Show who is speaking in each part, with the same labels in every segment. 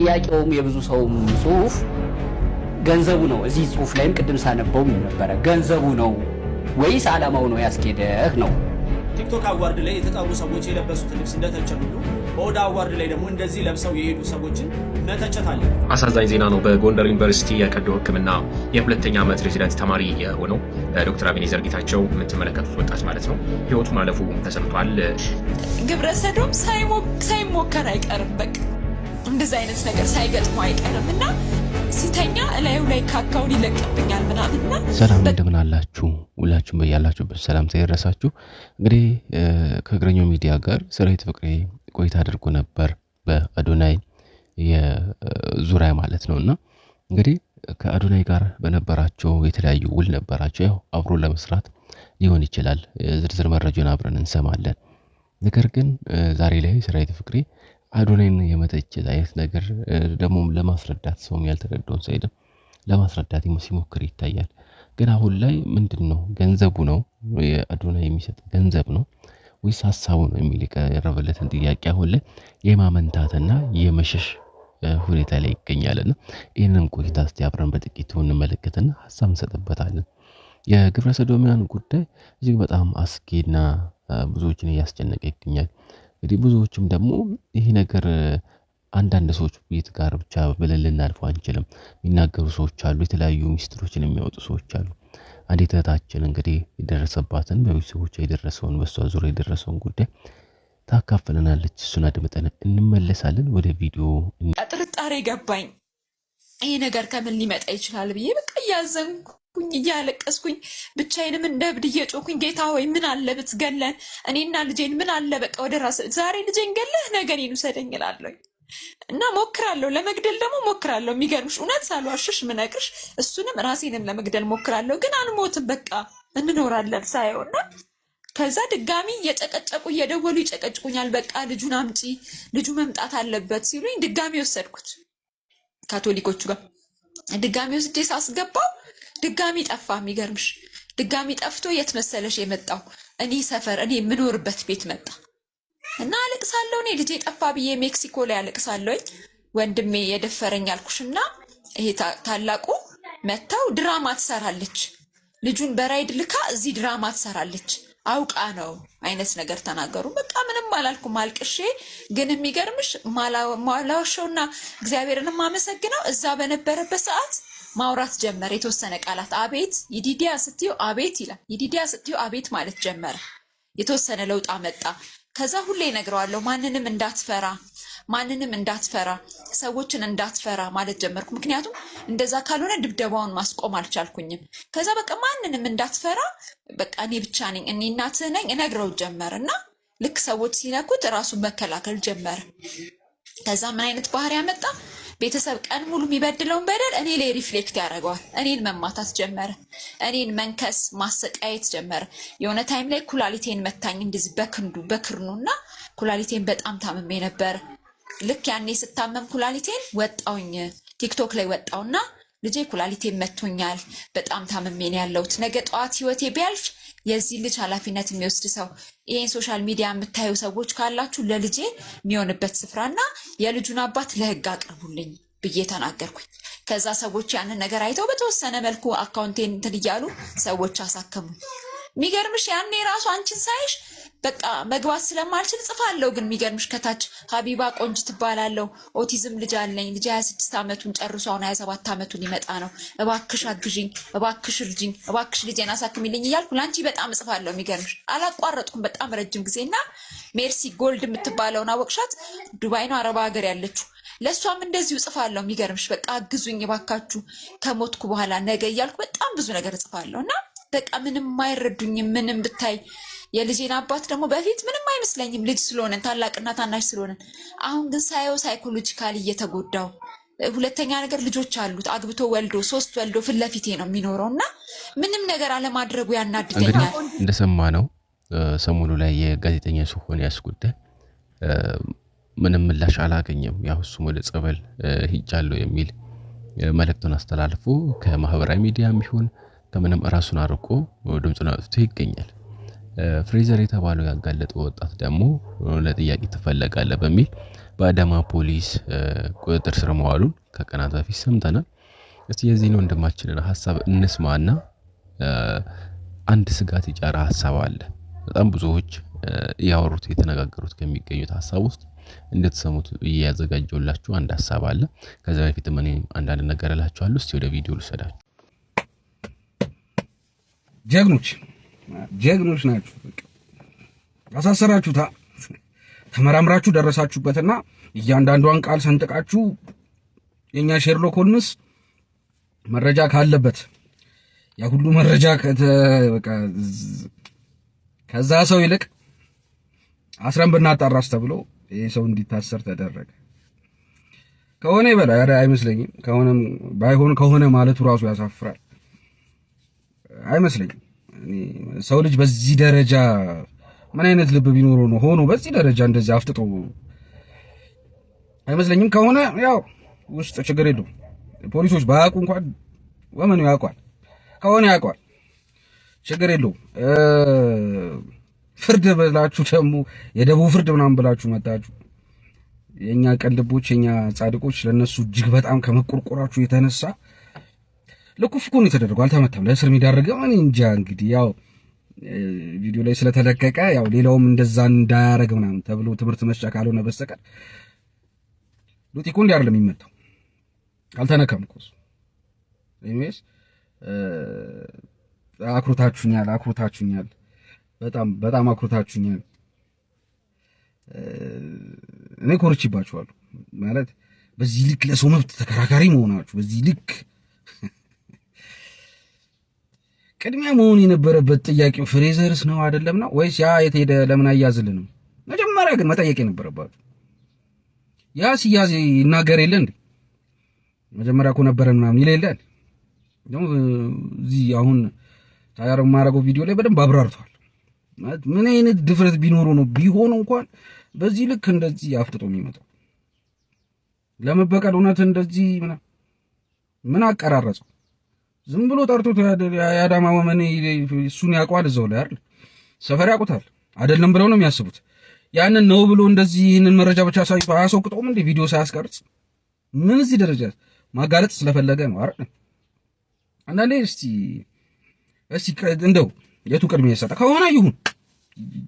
Speaker 1: ጥያቄውም የብዙ ሰውም ጽሁፍ ገንዘቡ ነው። እዚህ ጽሁፍ ላይም ቅድም ሳነበው ነበረ ገንዘቡ ነው ወይስ ዓላማው ነው ያስኬደህ ነው።
Speaker 2: ቲክቶክ አዋርድ ላይ የተጠሩ ሰዎች የለበሱት ልብስ እንደተቸሉ በኦዳ አዋርድ ላይ ደግሞ እንደዚህ ለብሰው የሄዱ ሰዎችን መተቸት አለ።
Speaker 3: አሳዛኝ ዜና ነው። በጎንደር ዩኒቨርሲቲ የቀዶ ሕክምና የሁለተኛ ዓመት ሬዚደንት ተማሪ የሆነው ዶክተር አቤኔዘር ጌታቸው የምትመለከቱት ወጣት ማለት ነው ህይወቱ ማለፉ ተሰምቷል።
Speaker 4: ግብረ ሰዶም ሳይሞከር አይቀርም። በቃ እንደዚህ አይነት ነገር ሳይገጥሙ አይቀርም እና ሲተኛ እላዩ ላይ ካካውን ይለቅብኛል ምናምንና።
Speaker 5: ሰላም እንደምን አላችሁ? ሁላችሁም በያላችሁበት ሰላምታ ይድረሳችሁ። እንግዲህ ከእግረኛው ሚዲያ ጋር ሰራዊት ፍቅሬ ቆይታ አድርጎ ነበር በአዶናይ የዙሪያ ማለት ነውና እንግዲህ ከአዶናይ ጋር በነበራቸው የተለያዩ ውል ነበራቸው። ያው አብሮ ለመስራት ሊሆን ይችላል። ዝርዝር መረጃውን አብረን እንሰማለን። ነገር ግን ዛሬ ላይ ሰራዊት ፍቅሬ አዶናይን የመተቸት አይነት ነገር ደግሞ ለማስረዳት ሰውም ያልተረዳውን ሳይድ ለማስረዳት ሲሞክር ይታያል። ግን አሁን ላይ ምንድነው ገንዘቡ ነው የአዶናይ የሚሰጥ ገንዘብ ነው ወይስ ሐሳቡ ነው የሚል የቀረበለትን ጥያቄ አሁን ላይ የማመንታትና የመሸሽ ሁኔታ ላይ ይገኛልና ይህንን ቆይታ እስቲ አብረን በጥቂቱ እንመለከትና ሐሳብ እንሰጥበታለን። የግብረ ሰዶሚያን ጉዳይ እጅግ በጣም አስጊና ብዙዎችን እያስጨነቀ ይገኛል። እንግዲህ ብዙዎችም ደግሞ ይሄ ነገር አንዳንድ ሰዎች ቤት ጋር ብቻ ብለን ልናልፈው አንችልም። የሚናገሩ ሰዎች አሉ፣ የተለያዩ ሚስጥሮችን የሚያወጡ ሰዎች አሉ። አንዲት እህታችን እንግዲህ የደረሰባትን በቤተሰቦቿ የደረሰውን በሷ ዙሪያ የደረሰውን ጉዳይ ታካፍለናለች። እሱን አድምጠን እንመለሳለን። ወደ ቪዲዮ
Speaker 4: ጥርጣሬ ገባኝ። ይሄ ነገር ከምን ሊመጣ ይችላል ብዬ በቃ እያዘንኩኝ እያለቀስኩኝ ብቻዬንም እንደ እብድ እየጮኩኝ ጌታ ሆይ ምን አለ ብትገለን እኔና ልጄን ምን አለ በቃ ወደ ራስ ዛሬ ልጄን ገለህ ነገ እኔን ውሰደኝ እላለሁ እና ሞክራለሁ። ለመግደል ደግሞ ሞክራለሁ። የሚገርምሽ እውነት ሳልዋሽሽ ምነግርሽ እሱንም ራሴንም ለመግደል ሞክራለሁ። ግን አልሞትም። በቃ እንኖራለን ሳየውና ከዛ ድጋሚ እየጨቀጨቁ እየደወሉ ይጨቀጭቁኛል። በቃ ልጁን አምጪ፣ ልጁ መምጣት አለበት ሲሉኝ ድጋሚ ወሰድኩት ካቶሊኮቹ ጋር። ድጋሚ ወስጄ ሳስገባው ድጋሚ ጠፋ። የሚገርምሽ ድጋሚ ጠፍቶ የት መሰለሽ የመጣው እኔ ሰፈር እኔ የምኖርበት ቤት መጣ እና አለቅሳለሁ። እኔ ልጄ ጠፋ ብዬ ሜክሲኮ ላይ አለቅሳለሁኝ። ወንድሜ የደፈረኝ አልኩሽና ይሄ ታላቁ መታው ድራማ ትሰራለች። ልጁን በራይድ ልካ እዚህ ድራማ ትሰራለች አውቃ ነው አይነት ነገር ተናገሩ። በቃ ምንም አላልኩም አልቅሼ። ግን የሚገርምሽ ማላወሻውና እግዚአብሔርን ማመሰግነው እዛ በነበረበት ሰዓት ማውራት ጀመረ። የተወሰነ ቃላት አቤት ይዲዲያ ስትዩ አቤት ይላል። ይዲዲያ ስትዩ አቤት ማለት ጀመረ። የተወሰነ ለውጥ አመጣ። ከዛ ሁሌ እነግረዋለሁ ማንንም እንዳትፈራ ሰዎችን እንዳትፈራ ማለት ጀመርኩ። ምክንያቱም እንደዛ ካልሆነ ድብደባውን ማስቆም አልቻልኩኝም። ከዛ በቃ ማንንም እንዳትፈራ በቃ እኔ ብቻ ነኝ እኔ እናትህ ነኝ እነግረው ጀመር እና ልክ ሰዎች ሲነኩት ራሱን መከላከል ጀመር። ከዛ ምን አይነት ባህሪ ያመጣ ቤተሰብ ቀን ሙሉ የሚበድለውን በደል እኔ ላይ ሪፍሌክት ያደርገዋል። እኔን መማታት ጀመረ። እኔን መንከስ ማሰቃየት ጀመረ። የሆነ ታይም ላይ ኩላሊቴን መታኝ እንደዚህ በክርኑ እና ኩላሊቴን በጣም ታምሜ ነበር። ልክ ያኔ ስታመም ኩላሊቴን ወጣውኝ ቲክቶክ ላይ ወጣውና ልጄ ኩላሊቴን መቶኛል በጣም ታምሜ ነው ያለሁት። ነገ ጠዋት ህይወቴ ቢያልፍ የዚህ ልጅ ኃላፊነት የሚወስድ ሰው ይሄን ሶሻል ሚዲያ የምታዩ ሰዎች ካላችሁ ለልጄ የሚሆንበት ስፍራና የልጁን አባት ለህግ አቅርቡልኝ ብዬ ተናገርኩኝ። ከዛ ሰዎች ያንን ነገር አይተው በተወሰነ መልኩ አካውንቴን እንትን እያሉ ሰዎች አሳከሙኝ። የሚገርምሽ ያኔ ራሱ አንቺን ሳይሽ በቃ መግባት ስለማልችል ጽፋለሁ። ግን የሚገርምሽ ከታች ሀቢባ ቆንጅ ትባላለሁ፣ ኦቲዝም ልጅ አለኝ፣ ልጅ 26 ዓመቱን ጨርሶ አሁን 27 ዓመቱን ሊመጣ ነው፣ እባክሽ አግዥኝ፣ እባክሽ እርጅኝ፣ እባክሽ ልጄን አሳክሚልኝ እያልኩ ለአንቺ በጣም እጽፋለሁ። የሚገርምሽ አላቋረጥኩም በጣም ረጅም ጊዜ እና ሜርሲ ጎልድ የምትባለውን አወቅሻት? ዱባይ ነው አረባ ሀገር ያለችው። ለእሷም እንደዚሁ እጽፋለሁ። የሚገርምሽ በቃ አግዙኝ እባካችሁ ከሞትኩ በኋላ ነገ እያልኩ በጣም ብዙ ነገር እጽፋለሁ እና በቃ ምንም አይረዱኝም። ምንም ብታይ የልጄን አባት ደግሞ በፊት ምንም አይመስለኝም ልጅ ስለሆነን ታላቅና ታናሽ ስለሆነን። አሁን ግን ሳየው ሳይኮሎጂካሊ እየተጎዳው። ሁለተኛ ነገር ልጆች አሉት አግብቶ ወልዶ 3 ወልዶ ፊት ለፊቴ ነው የሚኖረው እና ምንም ነገር አለማድረጉ ያናድደኛል።
Speaker 5: እንደሰማነው ሰሞኑ ላይ የጋዜጠኛ ሶፎንያስ ጉዳይ ምንም ምላሽ አላገኘም። ያው እሱም ወደ ጸበል ሂጃለሁ የሚል መልእክቱን አስተላልፎ ከማህበራዊ ሚዲያም ይሁን ከምንም ራሱን አርቆ ድምፁን አውጥቶ ይገኛል። ፍሬዘር የተባለው ያጋለጠው ወጣት ደግሞ ለጥያቄ ትፈለጋለህ በሚል በአዳማ ፖሊስ ቁጥጥር ስር መዋሉን ከቀናት በፊት ሰምተናል። እስቲ የዚህን ወንድማችንን ሀሳብ እንስማና አንድ ስጋት የጫረ ሀሳብ አለ። በጣም ብዙዎች ያወሩት የተነጋገሩት ከሚገኙት ሀሳብ ውስጥ እንድትሰሙት እያዘጋጀውላችሁ አንድ ሀሳብ አለ። ከዛ በፊት እኔ አንዳንድ ነገር እላችኋለሁ። እስቲ ወደ ቪዲዮ ልሰዳችሁ።
Speaker 6: ጀግኖች ናችሁ። አሳሰራችሁታ ተመራምራችሁ ደረሳችሁበትና እያንዳንዷን ቃል ሰንጥቃችሁ የኛ ሼርሎክ ሆልምስ መረጃ ካለበት ያ ሁሉ መረጃ ከዛ ሰው ይልቅ አስረን ብናጣራስ ተብሎ ይሄ ሰው እንዲታሰር ተደረገ። ከሆነ ይበላ ያረ አይመስለኝም። ከሆነም ባይሆን ከሆነ ማለቱ ራሱ ያሳፍራል። አይመስለኝም። ሰው ልጅ በዚህ ደረጃ ምን አይነት ልብ ቢኖረው ነው ሆኖ በዚህ ደረጃ እንደዚህ አፍጥጦ? አይመስለኝም። ከሆነ ያው ውስጥ ችግር የለውም። ፖሊሶች ባያውቁ እንኳን ወመኑ ያውቋል። ከሆነ ያውቋል፣ ችግር የለውም። ፍርድ ብላችሁ ደግሞ የደቡብ ፍርድ ምናምን ብላችሁ መጣችሁ። የኛ ቀልቦች የኛ ጻድቆች ለነሱ እጅግ በጣም ከመቆርቆራችሁ የተነሳ ለኩፍኩ ነው የተደረገው። አልተመታም፣ ለእስር የሚዳርገ ምን እንጃ። እንግዲህ ያው ቪዲዮ ላይ ስለተለቀቀ ያው ሌላውም እንደዛ እንዳያረግ ምናምን ተብሎ ትምህርት መስጫ ካልሆነ በስተቀር ሉጢኮ እንዲህ አይደለም የሚመታው። አልተነካም እኮ ኤኒዌይስ አክሮታችሁኛል። በጣም አክሮታችሁኛል። እኔ ኮርችባችኋለሁ ማለት በዚህ ልክ ለሰው መብት ተከራካሪ መሆናችሁ በዚህ ልክ ቅድሚያ መሆን የነበረበት ጥያቄው ፍሬዘርስ ነው አይደለም ነው ወይስ ያ የት ሄደ ለምን አያዝልንም? መጀመሪያ ግን መጠየቅ የነበረባችሁ ያ ሲያዝ ይናገር የለ እንዴ? መጀመሪያ እኮ ነበረን ምናምን ይል የለ ደግሞ እዚህ አሁን ታያር ማረገው ቪዲዮ ላይ በደንብ አብራርቷል። ምን አይነት ድፍረት ቢኖሩ ነው ቢሆን እንኳን በዚህ ልክ እንደዚህ አፍጥጦ የሚመጣው ለመበቀል እውነት እንደዚህ ምን አቀራረጸው? ዝም ብሎ ጠርቶት ያዳማ ወመኔ እሱን ያውቀዋል። እዛው ላይ አይደል ሰፈር ያውቁታል አይደለም ብለው ነው የሚያስቡት። ያንን ነው ብሎ እንደዚህ ይህንን መረጃ ብቻ አያስወቅጠውም እንዴ? ቪዲዮ ሳያስቀርጽ ምን እዚህ ደረጃ ማጋለጥ ስለፈለገ ነው አይደል? አንዳንዴ እስቲ እንደው የቱ ቅድሚያ ይሰጣ ከሆነ ይሁን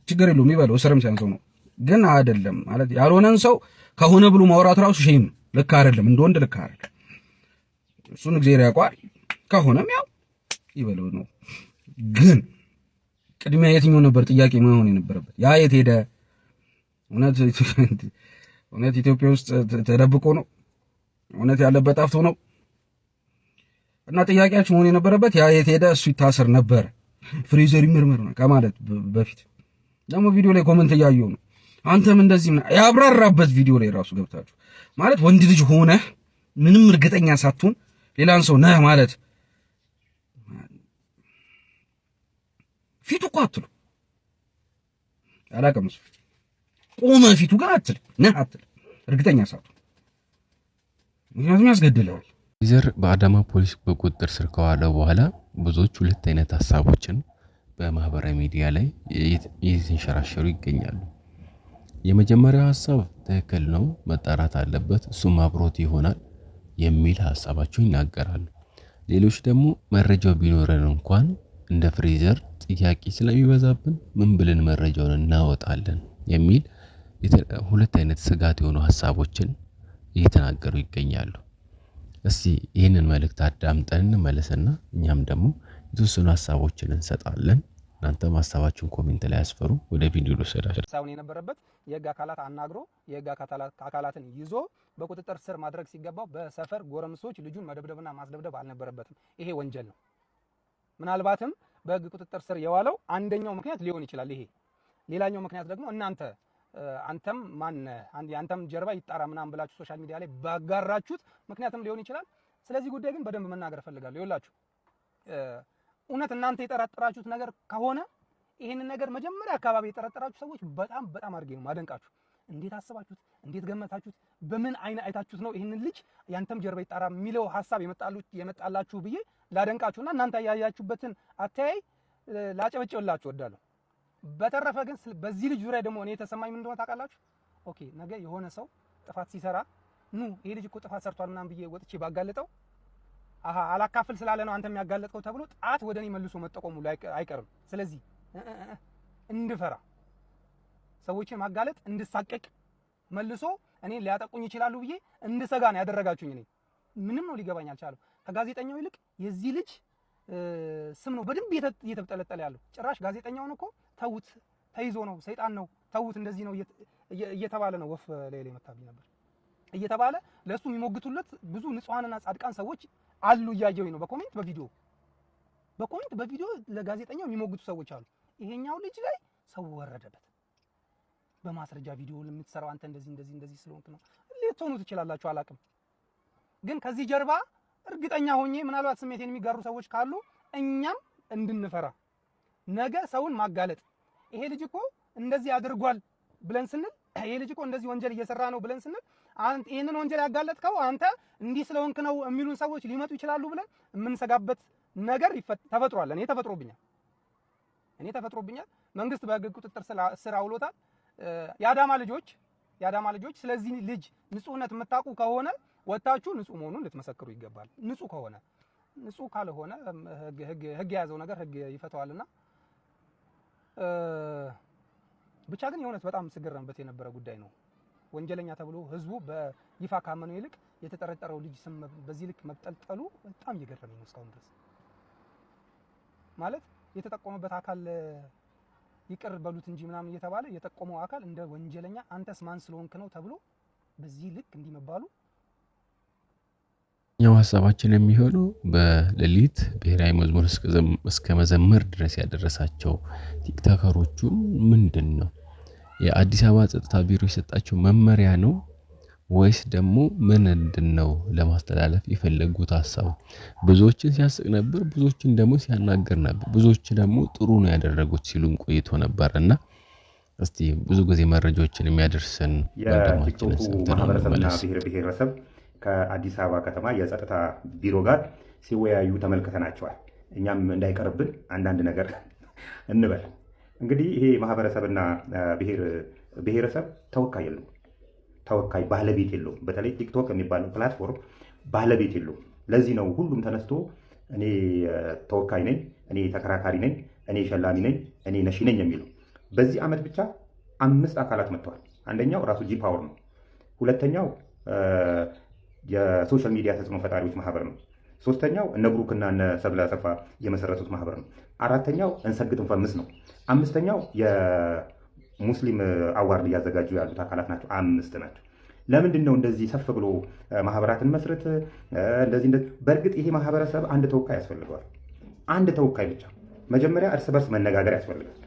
Speaker 6: ችግር የለውም ይበለው፣ እስርም ሲያንሰው ነው። ግን አይደለም ማለት ያልሆነን ሰው ከሆነ ብሎ ማውራት ራሱ ሼም ነው። ልክ አይደለም፣ እንደ ወንድ ልክ አይደለም። እሱን እግዚአብሔር ያውቃል። ከሆነም ያው ይበለው ነው። ግን ቅድሚያ የትኛው ነበር ጥያቄ መሆን የነበረበት? ያ የት ሄደ? እውነት ኢትዮጵያ ውስጥ ተደብቆ ነው? እውነት ያለበት ጠፍቶ ነው? እና ጥያቄያችሁ መሆን የነበረበት ያ የት ሄደ? እሱ ይታሰር ነበር፣ ፍሬዘር ይመርመር ነው ከማለት በፊት ደግሞ ቪዲዮ ላይ ኮሜንት እያየሁ ነው። አንተም እንደዚህ ያብራራበት ቪዲዮ ላይ ራሱ ገብታችሁ ማለት ወንድ ልጅ ሆነ ምንም እርግጠኛ ሳትሆን ሌላን ሰው ነህ ማለት ፊቱ እኮ አትሉ አላውቅም። እሱ ቆመ ፊቱ ጋር አትል ነህ አትል እርግጠኛ ሳትሆን፣ ምክንያቱም ያስገድላል።
Speaker 5: ፍሬዘር በአዳማ ፖሊስ በቁጥጥር ስር ከዋለ በኋላ ብዙዎች ሁለት አይነት ሀሳቦችን በማህበራዊ ሚዲያ ላይ እየተንሸራሸሩ ይገኛሉ። የመጀመሪያው ሀሳብ ትክክል ነው፣ መጣራት አለበት፣ እሱም አብሮት ይሆናል የሚል ሀሳባቸው ይናገራሉ። ሌሎች ደግሞ መረጃው ቢኖረን እንኳን እንደ ፍሬዘር ጥያቄ ስለሚበዛብን ምን ብለን መረጃውን እናወጣለን የሚል ሁለት አይነት ስጋት የሆኑ ሀሳቦችን እየተናገሩ ይገኛሉ። እስቲ ይህንን መልእክት አዳምጠን እንመለስና እኛም ደግሞ የተወሰኑ ሀሳቦችን እንሰጣለን። እናንተም ሀሳባችሁን ኮሜንት ላይ ያስፈሩ። ወደ ቪዲዮ ልወስዳችሁ።
Speaker 7: ሳይሆን የነበረበት የህግ አካላት አናግሮ የህግ አካላትን ይዞ በቁጥጥር ስር ማድረግ ሲገባው በሰፈር ጎረምሶች ልጁን መደብደብና ማስደብደብ አልነበረበትም። ይሄ ወንጀል ነው። ምናልባትም በህግ ቁጥጥር ስር የዋለው አንደኛው ምክንያት ሊሆን ይችላል ይሄ። ሌላኛው ምክንያት ደግሞ አንተም አንተም ጀርባ ይጣራ ምናምን ብላችሁ ሶሻል ሚዲያ ላይ ባጋራችሁት ምክንያትም ሊሆን ይችላል። ስለዚህ ጉዳይ ግን በደንብ መናገር እፈልጋለሁ። ይኸውላችሁ እውነት እናንተ የጠረጠራችሁት ነገር ከሆነ ይሄንን ነገር መጀመሪያ አካባቢ የጠረጠራችሁ ሰዎች በጣም አድርጌ ነው ማደንቃችሁ። እንዴት አስባችሁት? እንዴት ገመታችሁት? በምን አይነ አይታችሁት ነው ይሄንን ልጅ ያንተም ጀርባ ይጣራ የሚለው ሐሳብ የመጣላችሁ ብዬ ላደንቃችሁና እናንተ ያያችሁበትን አተያይ ላጨበጭብላችሁ እወዳለሁ። በተረፈ ግን በዚህ ልጅ ዙሪያ ደግሞ እኔ የተሰማኝ ምን እንደሆነ ታውቃላችሁ? ኦኬ ነገ የሆነ ሰው ጥፋት ሲሰራ ይሄ ልጅ እኮ ጥፋት ሰርቷል ምናምን ብዬ ወጥቼ ባጋለጠው አላካፍል ስላለ ነው አንተ የሚያጋለጥከው ተብሎ ጣት ወደኔ መልሶ መጠቆሙ አይቀርም። ስለዚህ እንድፈራ ሰዎችን ማጋለጥ እንድሳቀቅ መልሶ እኔ ሊያጠቁኝ ይችላሉ ብዬ እንድሰጋ ነው ያደረጋችሁኝ። እኔ ምንም ነው ሊገባኝ አልቻለም። ከጋዜጠኛው ይልቅ የዚህ ልጅ ስም ነው በደንብ እየተጠለጠለ ያለው። ጭራሽ ጋዜጠኛውን እኮ ተውት፣ ተይዞ ነው፣ ሰይጣን ነው፣ ተውት፣ እንደዚህ ነው እየተባለ ነው። ወፍ ላይ መታብኝ ነበር እየተባለ ለሱ የሚሞግቱለት ብዙ ንጹሃንና ጻድቃን ሰዎች አሉ። እያየሁኝ ነው በኮሜንት በቪዲዮ ለጋዜጠኛው የሚሞግቱ ሰዎች አሉ። ይሄኛው ልጅ ላይ ሰው ወረደበት በማስረጃ ቪዲዮ ለምትሰራው አንተ እንደዚህ ስለሆንክ ነው ልትሆኑ ትችላላችሁ፣ አላቅም። ግን ከዚህ ጀርባ እርግጠኛ ሆኜ ምናልባት ስሜቴን የሚጋሩ ሰዎች ካሉ እኛም እንድንፈራ ነገ ሰውን ማጋለጥ ይሄ ልጅ እኮ እንደዚህ አድርጓል ብለን ስንል ይሄ ልጅ እኮ እንደዚህ ወንጀል እየሰራ ነው ብለን ስንል አንተ ይሄንን ወንጀል ያጋለጥከው አንተ እንዲህ ስለሆንክ ነው የሚሉን ሰዎች ሊመጡ ይችላሉ ብለን የምንሰጋበት ነገር ተፈጥሯል። እኔ ተፈጥሮብኛል። መንግስት በህግ ቁጥጥር ስር አውሎታል። የአዳማ ልጆች ስለዚህ ልጅ ንጹህነት የምታውቁ ከሆነ ወጣችሁ ንጹህ መሆኑን ልትመሰክሩ ይገባል። ንጹህ ካልሆነ ህግ የያዘው ነገር ህግ ይፈታዋልና ብቻ ግን የእውነት በጣም ስገረምበት የነበረ ጉዳይ ነው። ወንጀለኛ ተብሎ ህዝቡ በይፋ ካመነው ይልቅ የተጠረጠረው ልጅ ስም በዚህ ልክ መብጠልጠሉ በጣም እየገረመኝ ነው እስካሁን ድረስ። ማለት የተጠቆመበት አካል ይቅር በሉት እንጂ ምናምን እየተባለ የጠቆመው አካል እንደ ወንጀለኛ አንተስ ማን ስለሆንክ ነው ተብሎ በዚህ ልክ እንዲመባሉ
Speaker 5: ያው ሀሳባችን የሚሆነው በሌሊት ብሔራዊ መዝሙር እስከ መዘመር ድረስ ያደረሳቸው ቲክቶከሮቹን ምንድን ነው የአዲስ አበባ ጸጥታ ቢሮ የሰጣቸው መመሪያ ነው ወይስ ደግሞ ምንድን ነው ለማስተላለፍ የፈለጉት ሀሳብ? ብዙዎችን ሲያስቅ ነበር፣ ብዙዎችን ደግሞ ሲያናገር ነበር፣ ብዙዎች ደግሞ ጥሩ ነው ያደረጉት ሲሉም ቆይቶ ነበርና እስቲ ብዙ ጊዜ መረጃዎችን የሚያደርሰን ወንድማችን
Speaker 8: ማህበረሰብና ብሔረሰብ ከአዲስ አበባ ከተማ የጸጥታ ቢሮ ጋር ሲወያዩ ተመልክተናቸዋል። እኛም እንዳይቀርብን አንዳንድ ነገር እንበል። እንግዲህ ይሄ ማህበረሰብና ብሔረሰብ ተወካይ የለውም፣ ተወካይ ባለቤት የለውም። በተለይ ቲክቶክ የሚባለው ፕላትፎርም ባለቤት የለውም። ለዚህ ነው ሁሉም ተነስቶ እኔ ተወካይ ነኝ፣ እኔ ተከራካሪ ነኝ፣ እኔ ሸላሚ ነኝ፣ እኔ ነሺ ነኝ የሚለው። በዚህ ዓመት ብቻ 5 አካላት መጥተዋል። አንደኛው ራሱ ጂ ፓወር ነው። ሁለተኛው የሶሻል ሚዲያ ተጽዕኖ ፈጣሪዎች ማህበር ነው። ሶስተኛው እነ ብሩክና እነ ሰብለ አሰፋ የመሰረቱት ማህበር ነው። አራተኛው እንሰግድ እንፈምስ ነው። አምስተኛው የሙስሊም አዋርድ እያዘጋጁ ያሉት አካላት ናቸው። 5 ናቸው። ለምንድን ነው እንደዚህ ሰፍ ብሎ ማህበራትን መስረት እንደዚህ? በእርግጥ ይሄ ማህበረሰብ አንድ ተወካይ ያስፈልገዋል። አንድ ተወካይ ብቻ። መጀመሪያ እርስ በርስ መነጋገር ያስፈልጋል።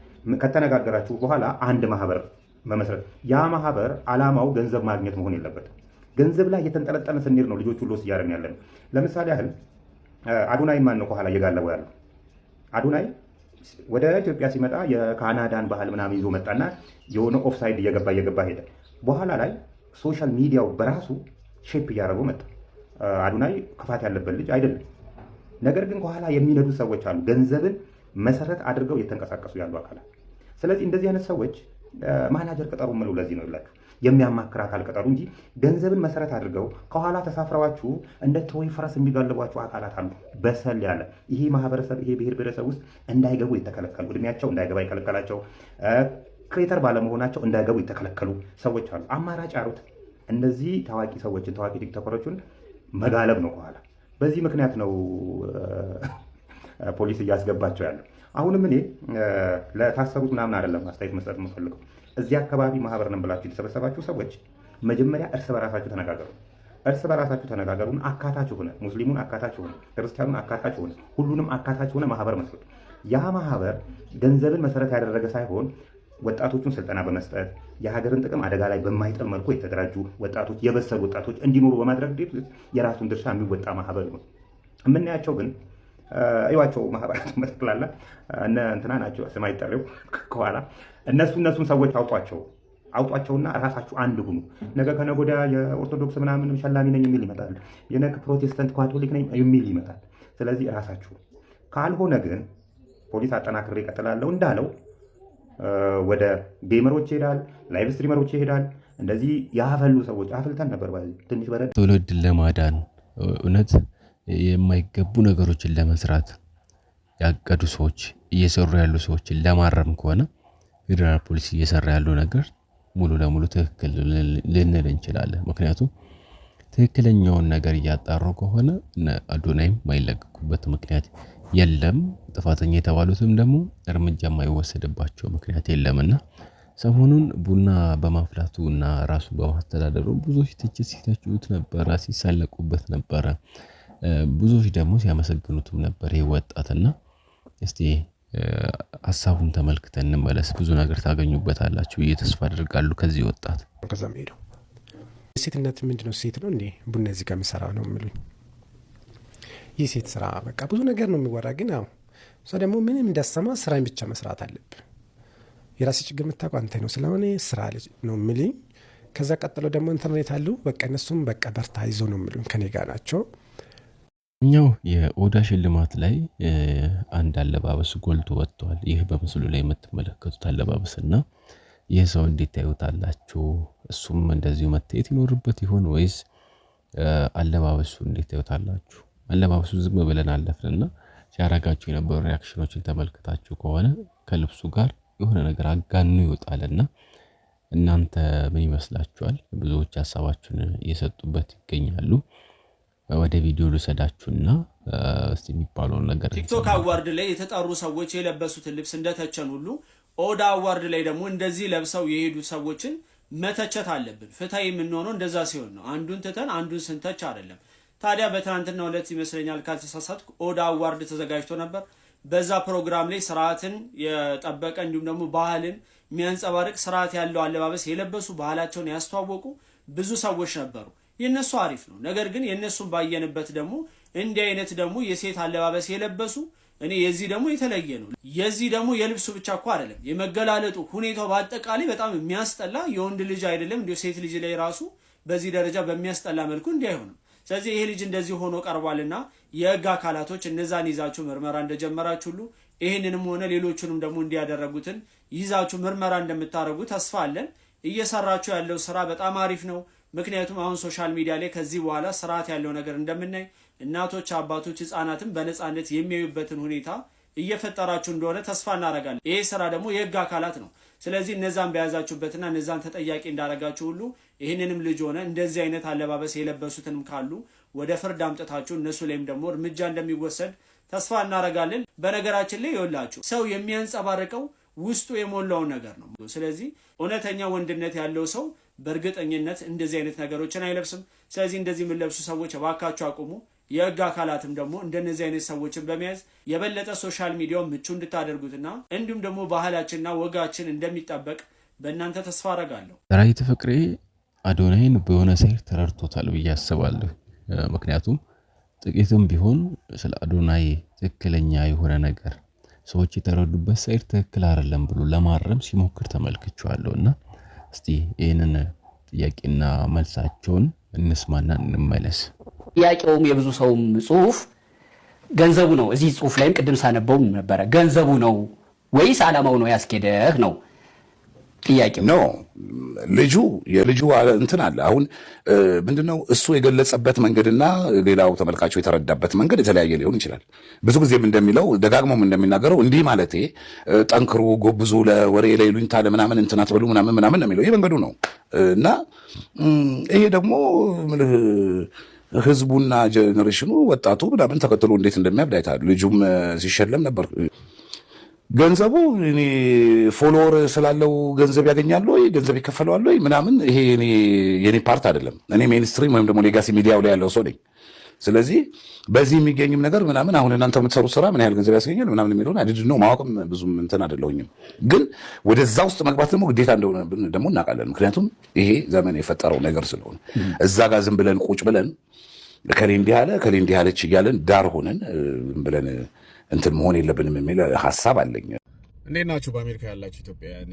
Speaker 8: ከተነጋገራችሁ በኋላ አንድ ማህበር መመስረት። ያ ማህበር አላማው ገንዘብ ማግኘት መሆን የለበትም። ገንዘብ ላይ የተንጠለጠለ ስንሄድ ነው ልጆቹ ሎስ እያደረግን ያለ ነው። ለምሳሌ ያህል አዶናይ ማን ነው ከኋላ እየጋለበው ያለው? አዶናይ ወደ ኢትዮጵያ ሲመጣ የካናዳን ባህል ምናምን ይዞ መጣና የሆነ ኦፍሳይድ እየገባ ሄደ። በኋላ ላይ ሶሻል ሚዲያው በራሱ ሼፕ እያደረገው መጣ። አዶናይ ክፋት ያለበት ልጅ አይደለም። ነገር ግን ከኋላ የሚነዱ ሰዎች አሉ፣ ገንዘብን መሰረት አድርገው እየተንቀሳቀሱ ያሉ አካላት። ስለዚህ እንደዚህ አይነት ሰዎች ማናጀር ቅጠሩ ምለው ለዚህ ነው ይላችሁ የሚያማክር አካል ቅጠሩ እንጂ ገንዘብን መሰረት አድርገው ከኋላ ተሳፍረዋችሁ እንደ ቶይ ፈረስ የሚጋልቧችሁ አካላት አሉ። በሰል ያለ ይሄ ማህበረሰብ ይሄ ብሔረሰብ ውስጥ እንዳይገቡ የተከለከሉ እድሜያቸው እንዳይገባ የከለከላቸው ክሬተር ባለመሆናቸው እንዳይገቡ የተከለከሉ ሰዎች አሉ። አማራጭ ያሉት እነዚህ ታዋቂ ሰዎችን ታዋቂ ቲክቶከሮችን መጋለብ ነው ከኋላ። በዚህ ምክንያት ነው ፖሊስ እያስገባቸው ያለው። አሁንም እኔ ለታሰሩት ምናምን አይደለም አስተያየት መስጠት የምፈልገው። እዚህ አካባቢ ማህበር ነን ብላችሁ የተሰበሰባችሁ ሰዎች መጀመሪያ እርስ በራሳችሁ ተነጋገሩ። እርስ በራሳችሁ ተነጋገሩን። አካታች ሆነ ሙስሊሙን አካታች ሆነ ክርስቲያኑን አካታች ሆነ ሁሉንም አካታች ሆነ ማህበር መስርቱ። ያ ማህበር ገንዘብን መሰረት ያደረገ ሳይሆን ወጣቶቹን ስልጠና በመስጠት የሀገርን ጥቅም አደጋ ላይ በማይጥል መልኩ የተደራጁ ወጣቶች የበሰሉ ወጣቶች እንዲኖሩ በማድረግ የራሱን ድርሻ የሚወጣ ማህበር ነው። የምናያቸው ግን እዩዋቸው ማህበራት መጥቅላላ እነ እንትና ናቸው ስም አይጠሪው ከኋላ እነሱን ሰዎች አውጧቸውና ራሳችሁ አንድ ሁኑ። ነገ ከነገ ወዲያ የኦርቶዶክስ ምናምን ሸላሚ ነኝ የሚል ይመጣል። የነገ ፕሮቴስታንት ካቶሊክ ነኝ የሚል ይመጣል። ስለዚህ ራሳችሁ ካልሆነ ግን ፖሊስ አጠናክሬ እቀጥላለሁ እንዳለው ወደ ጌመሮች ይሄዳል፣ ላይቭ ስትሪመሮች ይሄዳል። እንደዚህ ያፈሉ ሰዎች አፍልተን ነበር። ትንሽ በረድ
Speaker 5: ትውልድን ለማዳን እውነት የማይገቡ ነገሮችን ለመስራት ያቀዱ ሰዎች እየሰሩ ያሉ ሰዎችን ለማረም ከሆነ ፌዴራል ፖሊስ እየሰራ ያለው ነገር ሙሉ ለሙሉ ትክክል ልንል እንችላለን። ምክንያቱም ትክክለኛውን ነገር እያጣሩ ከሆነ አዶናይም ማይለቀቁበት ምክንያት የለም። ጥፋተኛ የተባሉትም ደግሞ እርምጃ የማይወሰድባቸው ምክንያት የለምና ሰሞኑን ቡና በማፍላቱና ራሱ በማስተዳደሩ ብዙዎች ትችት ሲተቹት ነበር፣ ሲሳለቁበት ነበር። ብዙዎች ደግሞ ሲያመሰግኑትም ነበር ይህ ወጣትና እስቲ ሐሳቡን ተመልክተን እንመለስ። ብዙ ነገር ታገኙበታላችሁ ብዬ ተስፋ አደርጋለሁ ከዚህ ወጣት።
Speaker 9: ከዛም ሄደው ሴትነት ምንድነው? ሴት ነው እንዴ ቡና እዚህ ጋር የሚሰራ ነው የሚሉኝ። ይህ ሴት ስራ በቃ ብዙ ነገር ነው የሚወራ። ግን ያው እሷ ደግሞ ምንም እንዳሰማ ስራን ብቻ መስራት አለብህ። የራሴ ችግር የምታውቀው አንተ ነው ስለሆነ ስራ ነው የሚሉኝ። ከዛ ቀጥሎ ደግሞ ኢንተርኔት አሉ በቃ እነሱም በቃ በርታ ይዞ ነው የሚሉኝ። ከኔ ጋር ናቸው።
Speaker 5: እኛው የኦዳ ሽልማት ላይ አንድ አለባበስ ጎልቶ ወጥቷል። ይህ በምስሉ ላይ የምትመለከቱት አለባበስና ይህ ሰው እንዴት ታዩታላችሁ? እሱም እንደዚሁ መታየት ይኖርበት ይሆን ወይስ አለባበሱ እንዴት ታዩታላችሁ? አለባበሱ ዝም ብለን አለፍንና ሲያረጋችሁ የነበሩ ሪአክሽኖችን ተመልክታችሁ ከሆነ ከልብሱ ጋር የሆነ ነገር አጋኑ ይወጣልና እናንተ ምን ይመስላችኋል? ብዙዎች ሐሳባችሁን እየሰጡበት ይገኛሉ። ወደ ቪዲዮ ልሰዳችሁና እስቲ የሚባለውን ነገር
Speaker 2: ቲክቶክ አዋርድ ላይ የተጠሩ ሰዎች የለበሱትን ልብስ እንደተቸን ሁሉ ኦዳ አዋርድ ላይ ደግሞ እንደዚህ ለብሰው የሄዱ ሰዎችን መተቸት አለብን። ፍትሃዊ የምንሆነው እንደዛ ሲሆን ነው። አንዱን ትተን አንዱን ስንተች አይደለም። ታዲያ በትናንትናው ዕለት ይመስለኛል ካልተሳሳትኩ ኦዳ አዋርድ ተዘጋጅቶ ነበር። በዛ ፕሮግራም ላይ ስርዓትን የጠበቀ እንዲሁም ደግሞ ባህልን የሚያንጸባርቅ ስርዓት ያለው አለባበስ የለበሱ ባህላቸውን ያስተዋወቁ ብዙ ሰዎች ነበሩ። የነሱ አሪፍ ነው። ነገር ግን የነሱን ባየንበት ደግሞ እንዲህ አይነት ደግሞ የሴት አለባበስ የለበሱ እኔ የዚህ ደግሞ የተለየ ነው። የዚህ ደግሞ የልብሱ ብቻ እኮ አይደለም የመገላለጡ ሁኔታው በአጠቃላይ በጣም የሚያስጠላ የወንድ ልጅ አይደለም እንዲሁ ሴት ልጅ ላይ ራሱ በዚህ ደረጃ በሚያስጠላ መልኩ እንዲህ አይሆንም። ስለዚህ ይሄ ልጅ እንደዚህ ሆኖ ቀርቧልና የህግ አካላቶች እነዛን ይዛችሁ ምርመራ እንደጀመራችሁ ሁሉ ይህንንም ሆነ ሌሎቹንም ደግሞ እንዲያደረጉትን ይዛችሁ ምርመራ እንደምታደርጉ ተስፋ አለን። እየሰራችሁ ያለው ስራ በጣም አሪፍ ነው። ምክንያቱም አሁን ሶሻል ሚዲያ ላይ ከዚህ በኋላ ስርዓት ያለው ነገር እንደምናይ እናቶች፣ አባቶች፣ ህፃናትን በነፃነት የሚያዩበትን ሁኔታ እየፈጠራችሁ እንደሆነ ተስፋ እናደርጋለን። ይሄ ስራ ደግሞ የህግ አካላት ነው። ስለዚህ እነዛን በያዛችሁበትና እነዛን ተጠያቂ እንዳደረጋችሁ ሁሉ ይህንንም ልጅ ሆነ እንደዚህ አይነት አለባበስ የለበሱትንም ካሉ ወደ ፍርድ አምጥታችሁ እነሱ ላይም ደግሞ እርምጃ እንደሚወሰድ ተስፋ እናደርጋለን። በነገራችን ላይ ይኸውላችሁ ሰው የሚያንጸባርቀው ውስጡ የሞላውን ነገር ነው። ስለዚህ እውነተኛ ወንድነት ያለው ሰው በእርግጠኝነት እንደዚህ አይነት ነገሮችን አይለብስም። ስለዚህ እንደዚህ የምንለብሱ ሰዎች እባካችሁ አቁሙ። የህግ አካላትም ደግሞ እንደነዚህ አይነት ሰዎችን በመያዝ የበለጠ ሶሻል ሚዲያውን ምቹ እንድታደርጉትና እንዲሁም ደግሞ ባህላችንና ወጋችን እንደሚጠበቅ በእናንተ ተስፋ አደርጋለሁ።
Speaker 5: ሰራዊት ፍቅሬ አዶናይን በሆነ ሳይድ ተረድቶታል ብዬ አስባለሁ። ምክንያቱም ጥቂትም ቢሆን ስለ አዶናይ ትክክለኛ የሆነ ነገር ሰዎች የተረዱበት ሳይድ ትክክል አይደለም ብሎ ለማረም ሲሞክር ተመልክቻለሁና እስቲ ይህንን ጥያቄና መልሳቸውን እንስማና እንመለስ።
Speaker 1: ጥያቄውም የብዙ ሰውም ጽሁፍ ገንዘቡ ነው። እዚህ ጽሁፍ ላይም ቅድም ሳነበው ነበረ ገንዘቡ ነው ወይስ ዓላማው ነው ያስኬደህ ነው ጥያቄው።
Speaker 10: ኖ የልጁ እንትን አለ። አሁን ምንድነው እሱ የገለጸበት መንገድና ሌላው ተመልካቹ የተረዳበት መንገድ የተለያየ ሊሆን ይችላል። ብዙ ጊዜም እንደሚለው ደጋግሞም እንደሚናገረው እንዲህ ማለቴ ጠንክሩ፣ ጎብዙ፣ ለወሬ ላይ ሉኝታ ለምናምን እንትን አትበሉ ምናምን ምናምን ነው የሚለው። ይሄ መንገዱ ነው እና ይሄ ደግሞ ህዝቡና ጀነሬሽኑ ወጣቱ ምናምን ተከትሎ እንዴት እንደሚያብድ አይታል። ልጁም ሲሸለም ነበር። ገንዘቡ እኔ ፎሎወር ስላለው ገንዘብ ያገኛሉ ወይ ገንዘብ ይከፈለዋል ወይ ምናምን ይሄ የኔ ፓርት አይደለም። እኔ ሜንስትሪም ወይም ደግሞ ሌጋሲ ሚዲያው ላይ ያለው ሰው ነኝ። ስለዚህ በዚህ የሚገኝም ነገር ምናምን አሁን እናንተ የምትሰሩት ስራ ምን ያህል ገንዘብ ያስገኛል ምናምን የሚለውን አይደል ነው ማወቅም ብዙም እንትን አይደለሁኝም። ግን ወደዛ ውስጥ መግባት ደግሞ ግዴታ እንደሆነ ደግሞ እናውቃለን። ምክንያቱም ይሄ ዘመን የፈጠረው ነገር ስለሆነ እዛ ጋር ዝም ብለን ቁጭ ብለን ከሌ እንዲህ አለ ከሌ እንዲህ አለች እያለን ዳር ሆነን ብለን እንትን መሆን የለብንም የሚል ሀሳብ አለኝ።
Speaker 11: እንዴት ናችሁ? በአሜሪካ ያላችሁ ኢትዮጵያውያን፣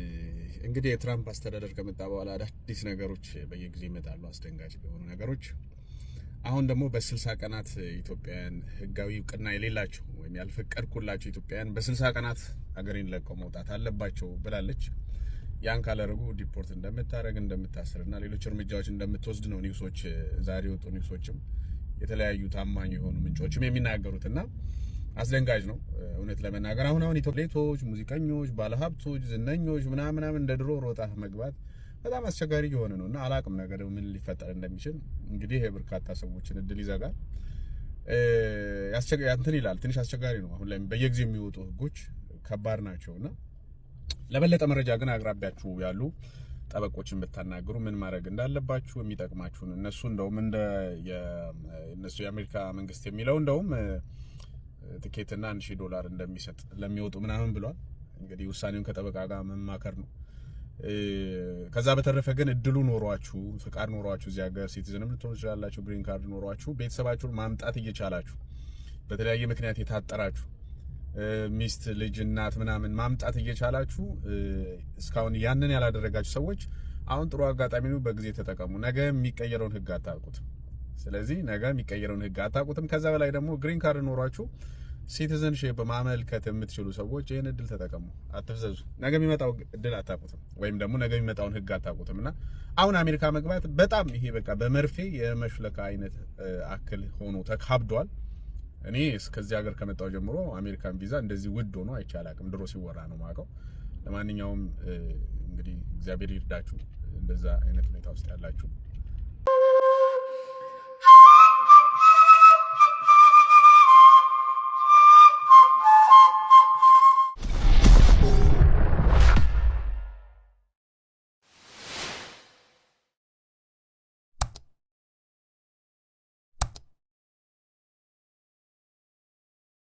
Speaker 11: እንግዲህ የትራምፕ አስተዳደር ከመጣ በኋላ አዳዲስ ነገሮች በየጊዜው ይመጣሉ፣ አስደንጋጭ የሆኑ ነገሮች። አሁን ደግሞ በ60 ቀናት ኢትዮጵያውያን ህጋዊ እውቅና የሌላቸው ወይም ያልፈቀድኩላቸው ኢትዮጵያውያን በ60 ቀናት ሀገሬን ለቀው መውጣት አለባቸው ብላለች። ያን ካላረጉ ዲፖርት እንደምታረግ እንደምታስርና ሌሎች እርምጃዎች እንደምትወስድ ነው ኒውሶች ዛሬ ወጡ ኒውሶችም የተለያዩ ታማኝ የሆኑ ምንጮችም የሚናገሩትና አስደንጋጭ ነው እውነት ለመናገር አሁን ኢትዮጵያቶች ሙዚቀኞች ባለሀብቶች ዝነኞች ምናምን እንደ ድሮ ሮጣ መግባት በጣም አስቸጋሪ የሆነ ነውና አላቅም ነገር ምን ሊፈጠር እንደሚችል እንግዲህ የበርካታ ሰዎችን እድል ይዘጋል እንትን ይላል ትንሽ አስቸጋሪ ነው አሁን ላይ በየጊዜው የሚወጡ ህጎች ከባድ ናቸውና ለበለጠ መረጃ ግን አቅራቢያችሁ ያሉ ጠበቆችን ብታናገሩ ምን ማድረግ እንዳለባችሁ የሚጠቅማችሁ እነሱ እንደውም እንደ የነሱ የአሜሪካ መንግስት የሚለው እንደውም ትኬትና $1000 እንደሚሰጥ ለሚወጡ ምናምን ብሏል እንግዲህ ውሳኔውን ከጠበቃ ጋር መማከር ነው ከዛ በተረፈ ግን እድሉ ኖሯችሁ ፍቃድ ኖሯችሁ እዚህ ሀገር ሲቲዝንም ልትሆኑ ይችላላችሁ ግሪን ካርድ ኖሯችሁ ቤተሰባችሁን ማምጣት እየቻላችሁ በተለያየ ምክንያት የታጠራችሁ ሚስት ልጅ እናት ምናምን ማምጣት እየቻላችሁ እስካሁን ያንን ያላደረጋችሁ ሰዎች አሁን ጥሩ አጋጣሚ ነው በጊዜ ተጠቀሙ ነገ የሚቀየረውን ህግ አታውቁትም ስለዚህ ነገ የሚቀየረውን ህግ አታውቁትም ከዛ በላይ ደግሞ ግሪን ካርድ ኖሯችሁ ሲቲዝንሺፕ ማመልከት የምትችሉ ሰዎች ይሄን እድል ተጠቀሙ አትፍዘዙ ነገ የሚመጣው እድል አታውቁትም ወይም ደግሞ ነገ የሚመጣውን ህግ አታውቁትምና አሁን አሜሪካ መግባት በጣም ይሄ በቃ በመርፌ የመሽለካ አይነት አክል ሆኖ ተካብዷል እኔ እስከዚህ ሀገር ከመጣው ጀምሮ አሜሪካን ቪዛ እንደዚህ ውድ ሆኖ አይቻላቅም ድሮ ሲወራ ነው ማቀው ለማንኛውም እንግዲህ እግዚአብሔር ይርዳችሁ እንደዛ አይነት ሁኔታ ውስጥ ያላችሁ